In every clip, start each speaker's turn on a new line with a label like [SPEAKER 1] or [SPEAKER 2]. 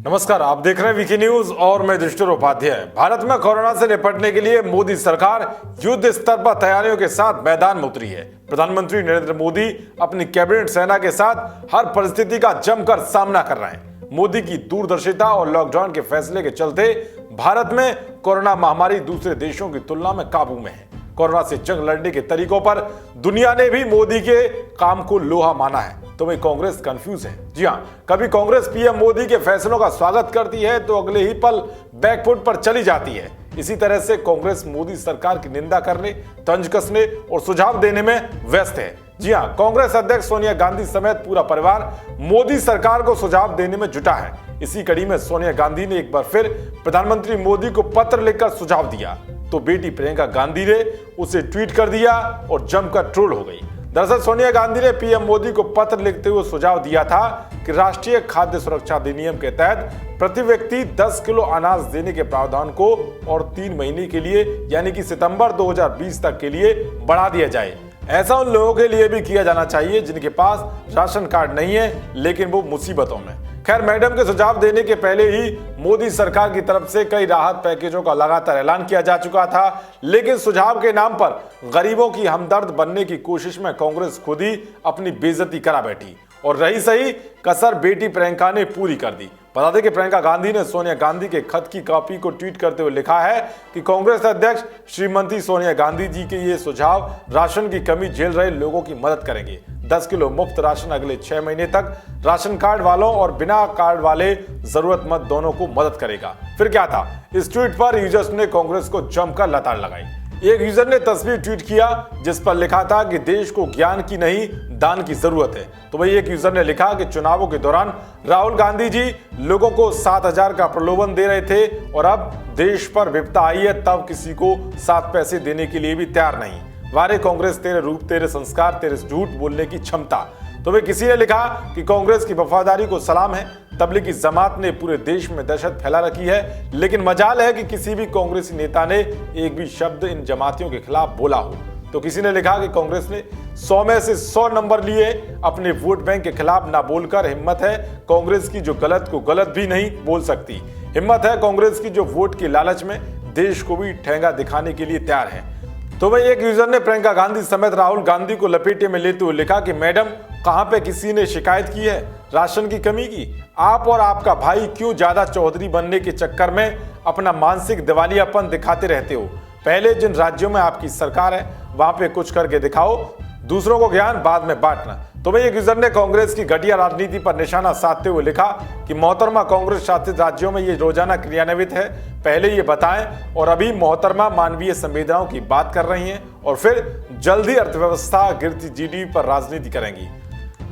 [SPEAKER 1] नमस्कार, आप देख रहे हैं वीके न्यूज और मैं दृष्टि उपाध्याय। भारत में कोरोना से निपटने के लिए मोदी सरकार युद्ध स्तर पर तैयारियों के साथ मैदान में उतरी है। प्रधानमंत्री नरेंद्र मोदी अपनी कैबिनेट सेना के साथ हर परिस्थिति का जमकर सामना कर रहे हैं। मोदी की दूरदर्शिता और लॉकडाउन के फैसले के चलते भारत में कोरोना महामारी दूसरे देशों की तुलना में काबू में है। कोरोना से जंग लड़ने के तरीकों पर दुनिया ने भी मोदी के काम को लोहा माना है, तो वही कांग्रेस कंफ्यूज है। जी हां, कभी कांग्रेस पीएम मोदी के फैसलों का स्वागत करती है तो अगले ही पल बैकफुट पर चली जाती है। इसी तरह से कांग्रेस मोदी सरकार की निंदा करने, तंज कसने और सुझाव देने में व्यस्त है। जी हां, कांग्रेस अध्यक्ष सोनिया गांधी समेत पूरा परिवार मोदी सरकार को सुझाव देने में जुटा है। इसी कड़ी में सोनिया गांधी ने एक बार फिर प्रधानमंत्री मोदी को पत्र लिखकर सुझाव दिया, तो बेटी प्रियंका गांधी ने उसे ट्वीट कर दिया और जमकर ट्रोल हो गई। दरअसल सोनिया गांधी ने पीएम मोदी को पत्र लिखते हुए सुझाव दिया था कि राष्ट्रीय खाद्य सुरक्षा अधिनियम के तहत प्रति व्यक्ति 10 किलो अनाज देने के प्रावधान को और 3 महीने के लिए यानी कि सितंबर 2020 तक के लिए बढ़ा दिया जाए। ऐसा उन लोगों के लिए भी किया जाना चाहिए जिनके पास राशन कार्ड नहीं है लेकिन वो मुसीबतों में। खैर, मैडम के सुझाव देने के पहले ही मोदी सरकार की तरफ से कई राहत पैकेजों का लगातार ऐलान किया जा चुका था, लेकिन सुझाव के नाम पर गरीबों की हमदर्द बनने की कोशिश में कांग्रेस खुद ही अपनी बेइज्जती करा बैठी और रही सही कसर बेटी प्रियंका ने पूरी कर दी। बता दें कि प्रियंका गांधी ने सोनिया गांधी के खत की कॉपी को ट्वीट करते हुए लिखा है कि कांग्रेस अध्यक्ष श्रीमती सोनिया गांधी जी के ये सुझाव राशन की कमी झेल रहे लोगों की मदद करेंगे। 10 किलो मुफ्त राशन अगले 6 महीने तक राशन कार्ड वालों और बिना कार्ड वाले जरूरतमंद दोनों को मदद करेगा। फिर क्या था, इस ट्वीट पर यूजर्स ने कांग्रेस को जमकर लताड़ लगाई। एक यूजर ने तस्वीर ट्वीट किया जिस पर लिखा था कि देश को ज्ञान की नहीं दान की जरूरत है। तो वही एक यूजर ने लिखा कि चुनावों के दौरान राहुल गांधी जी लोगों को 7,000 का प्रलोभन दे रहे थे और अब देश पर विपदा आई है तब किसी को 7 पैसे देने के लिए भी तैयार नहीं। वारे कांग्रेस, तेरे रूप, तेरे संस्कार, तेरे झूठ बोलने की क्षमता। तो वे किसी ने लिखा कि कांग्रेस की वफादारी को सलाम है। तबलीगी जमात ने पूरे देश में दहशत फैला रखी है, लेकिन मजाल है कि किसी भी कांग्रेसी नेता ने एक भी शब्द इन जमातियों के खिलाफ बोला हो। तो किसी ने लिखा कि कांग्रेस ने 100 में से 100 नंबर लिए अपने वोट बैंक के खिलाफ ना बोलकर। हिम्मत है कांग्रेस की जो गलत को गलत भी नहीं बोल सकती। हिम्मत है कांग्रेस की जो वोट के लालच में देश को भी ठेंगा दिखाने के लिए तैयार है। तो वही एक यूजर ने प्रियंका गांधी समेत राहुल गांधी को लपेटे में लेते हुए लिखा कि मैडम, कहां पे किसी ने शिकायत की है राशन की कमी की? आप और आपका भाई क्यों ज्यादा चौधरी बनने के चक्कर में अपना मानसिक दिवालियापन दिखाते रहते हो? पहले जिन राज्यों में आपकी सरकार है वहां पे कुछ करके दिखाओ, दूसरों को ज्ञान बाद में बांटना। तो वही एक यूजर ने कांग्रेस की घटिया राजनीति पर निशाना साधते हुए लिखा कि मोहतरमा, कांग्रेस शासित राज्यों में ये रोजाना क्रियान्वित है, पहले ये बताएं, और अभी मोहतरमा मानवीय संवेदनाओं की बात कर रही हैं और फिर जल्दी अर्थव्यवस्था गिरती जीडीपी पर राजनीति करेंगी।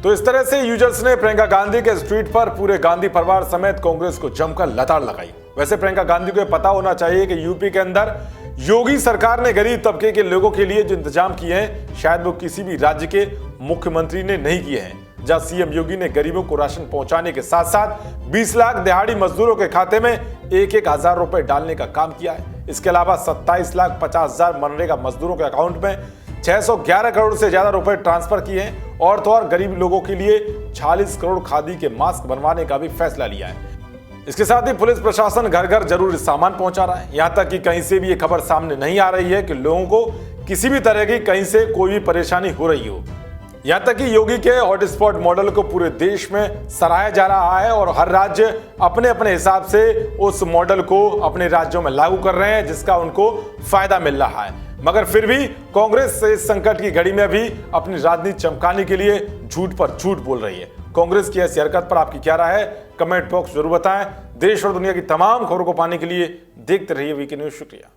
[SPEAKER 1] तो इस तरह से यूजर्स ने प्रियंका गांधी के ट्वीट पर पूरे गांधी परिवार समेत कांग्रेस को जमकर लताड़ लगाई। वैसे प्रियंका गांधी को पता होना चाहिए कि यूपी के अंदर योगी सरकार ने गरीब तबके के लोगों के लिए जो इंतजाम किए हैं शायद वो किसी भी राज्य के मुख्यमंत्री ने नहीं किए हैं। जहां सीएम योगी ने गरीबों को राशन पहुंचाने के साथ साथ 20 लाख दिहाड़ी मजदूरों के खाते में 1-1 हजार रुपए डालने का काम किया है। इसके अलावा 27,50,000 मनरेगा मजदूरों के अकाउंट में 611 करोड़ से ज्यादा रुपए ट्रांसफर किए हैं और तो और गरीब लोगों के लिए 40 करोड़ खादी के मास्क बनवाने का भी फैसला लिया है। इसके साथ ही पुलिस प्रशासन घर घर जरूरी सामान पहुंचा रहा है। यहां तक कि कहीं से भी ये खबर सामने नहीं आ रही है कि लोगों को किसी भी तरह की कहीं से कोई भी परेशानी हो रही हो। यहां तक कि योगी के हॉटस्पॉट मॉडल को पूरे देश में सराहा जा रहा है और हर राज्य अपने अपने हिसाब से उस मॉडल को अपने राज्यों में लागू कर रहे हैं जिसका उनको फायदा मिल रहा है। मगर फिर भी कांग्रेस इस संकट की घड़ी में भी अपनी राजनीति चमकाने के लिए झूठ पर झूठ बोल रही है। कांग्रेस की ऐसी हरकत पर आपकी क्या राय है? कमेंट बॉक्स जरूर बताएं। देश और दुनिया की तमाम खबरों को पाने के लिए देखते रहिए वीके न्यूज। शुक्रिया।